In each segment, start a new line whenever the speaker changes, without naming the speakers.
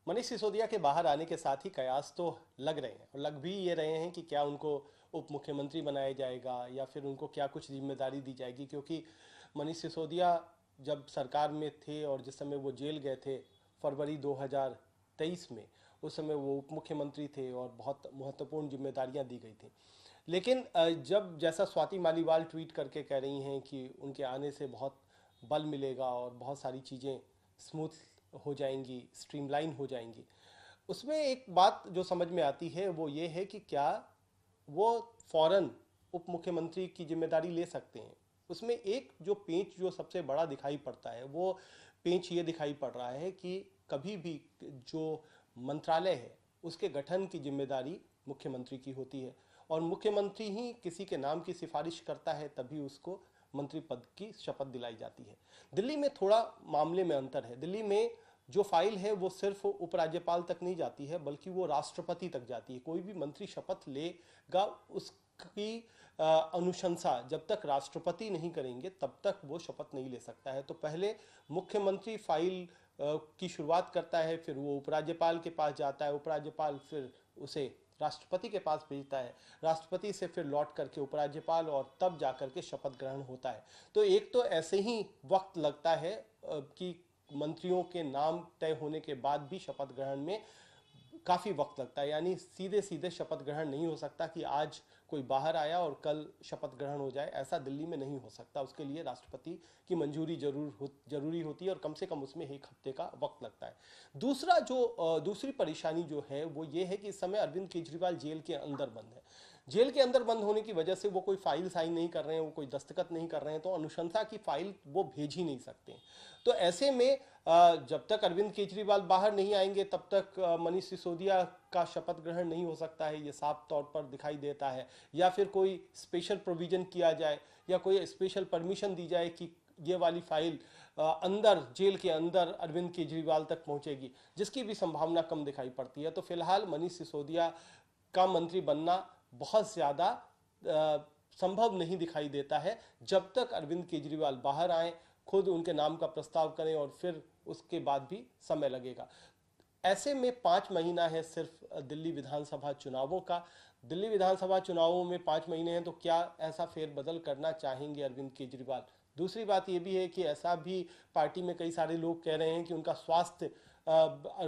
मनीष सिसोदिया के बाहर आने के साथ ही कयास तो लग रहे हैं और लग भी ये रहे हैं कि क्या उनको उप मुख्यमंत्री बनाया जाएगा या फिर उनको क्या कुछ जिम्मेदारी दी जाएगी, क्योंकि मनीष सिसोदिया जब सरकार में थे और जिस समय वो जेल गए थे फरवरी 2023 में, उस समय वो उप मुख्यमंत्री थे और बहुत महत्वपूर्ण जिम्मेदारियां दी गई थी। लेकिन जब जैसा स्वाति मालीवाल ट्वीट करके कह रही हैं कि उनके आने से बहुत बल मिलेगा और बहुत सारी चीज़ें स्मूथ हो जाएंगी, स्ट्रीमलाइन हो जाएंगी, उसमें एक बात जो समझ में आती है वो ये है कि क्या वो फौरन उप मुख्यमंत्री की जिम्मेदारी ले सकते हैं। उसमें एक जो पेंच जो सबसे बड़ा दिखाई पड़ता है वो पेंच ये दिखाई पड़ रहा है कि कभी भी जो मंत्रालय है उसके गठन की जिम्मेदारी मुख्यमंत्री की होती है और मुख्यमंत्री ही किसी के नाम की सिफारिश करता है तभी उसको मंत्री पद की शपथ दिलाई जाती है। दिल्ली में थोड़ा मामले में अंतर है। दिल्ली में जो फाइल है वो सिर्फ उपराज्यपाल तक नहीं जाती है बल्कि वो राष्ट्रपति तक जाती है। कोई भी मंत्री शपथ लेगा उसकी अनुशंसा जब तक राष्ट्रपति नहीं करेंगे तब तक वो शपथ नहीं ले सकता है। तो पहले मुख्यमंत्री फाइल की शुरुआत करता है, फिर वो उपराज्यपाल के पास जाता है, उपराज्यपाल फिर उसे राष्ट्रपति के पास भेजता है, राष्ट्रपति से फिर लौट करके उपराज्यपाल और तब जाकर के शपथ ग्रहण होता है। तो एक तो ऐसे ही वक्त लगता है कि मंत्रियों के नाम तय होने के बाद भी शपथ ग्रहण में काफ़ी वक्त लगता है, यानी सीधे सीधे शपथ ग्रहण नहीं हो सकता कि आज कोई बाहर आया और कल शपथ ग्रहण हो जाए, ऐसा दिल्ली में नहीं हो सकता। उसके लिए राष्ट्रपति की मंजूरी जरूरी होती है और कम से कम उसमें एक हफ्ते का वक्त लगता है। दूसरी परेशानी जो है वो ये है कि इस समय अरविंद केजरीवाल जेल के अंदर बंद है। जेल के अंदर बंद होने की वजह से वो कोई फाइल साइन नहीं कर रहे हैं, वो कोई दस्तखत नहीं कर रहे हैं, तो अनुशंसा की फाइल वो भेज ही नहीं सकते। तो ऐसे में जब तक अरविंद केजरीवाल बाहर नहीं आएंगे तब तक मनीष सिसोदिया का शपथ ग्रहण नहीं हो सकता है, ये साफ तौर पर दिखाई देता है। या फिर कोई स्पेशल प्रोविजन किया जाए या कोई स्पेशल परमिशन दी जाए कि ये वाली फाइल अंदर जेल के अंदर अरविंद केजरीवाल तक पहुंचेगी, जिसकी भी संभावना कम दिखाई पड़ती है। तो फिलहाल मनीष सिसोदिया का मंत्री बनना बहुत ज़्यादा संभव नहीं दिखाई देता है जब तक अरविंद केजरीवाल बाहर आए, खुद उनके नाम का प्रस्ताव करें और फिर उसके बाद भी समय लगेगा। ऐसे में 5 महीना है सिर्फ दिल्ली विधानसभा चुनावों का। दिल्ली विधानसभा चुनावों में 5 महीने हैं, तो क्या ऐसा फेरबदल करना चाहेंगे अरविंद केजरीवाल? दूसरी बात ये भी है कि ऐसा भी पार्टी में कई सारे लोग कह रहे हैं कि उनका स्वास्थ्य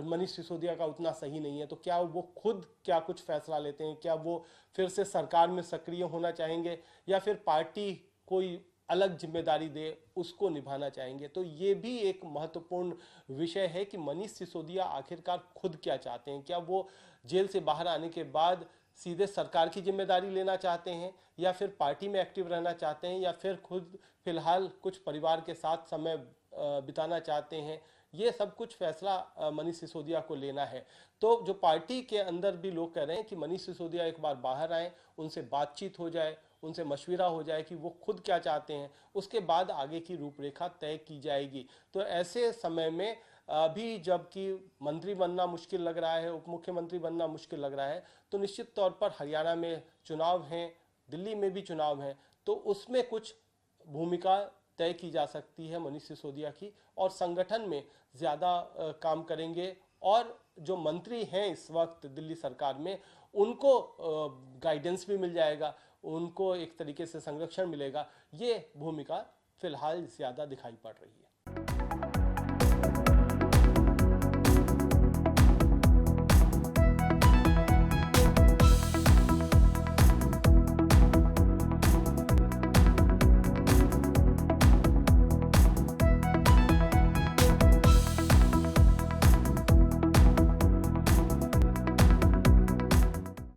मनीष सिसोदिया का उतना सही नहीं है, तो क्या वो खुद क्या कुछ फैसला लेते हैं? क्या वो फिर से सरकार में सक्रिय होना चाहेंगे या फिर पार्टी कोई अलग जिम्मेदारी दे उसको निभाना चाहेंगे? तो ये भी एक महत्वपूर्ण विषय है कि मनीष सिसोदिया आखिरकार खुद क्या चाहते हैं। क्या वो जेल से बाहर आने के बाद सीधे सरकार की जिम्मेदारी लेना चाहते हैं या फिर पार्टी में एक्टिव रहना चाहते हैं या फिर खुद फिलहाल कुछ परिवार के साथ समय बिताना चाहते हैं? ये सब कुछ फैसला मनीष सिसोदिया को लेना है। तो जो पार्टी के अंदर भी लोग कह रहे हैं कि मनीष सिसोदिया एक बार बाहर आए, उनसे बातचीत हो जाए, उनसे मशविरा हो जाए कि वो खुद क्या चाहते हैं, उसके बाद आगे की रूपरेखा तय की जाएगी। तो ऐसे समय में अभी जबकि मंत्री बनना मुश्किल लग रहा है, उप मुख्यमंत्री बनना मुश्किल लग रहा है, तो निश्चित तौर पर हरियाणा में चुनाव हैं, दिल्ली में भी चुनाव हैं, तो उसमें कुछ भूमिका तय की जा सकती है मनीष सिसोदिया की और संगठन में ज़्यादा काम करेंगे। और जो मंत्री हैं इस वक्त दिल्ली सरकार में, उनको गाइडेंस भी मिल जाएगा, उनको एक तरीके से संरक्षण मिलेगा। ये भूमिका फिलहाल ज़्यादा दिखाई पड़ रही है।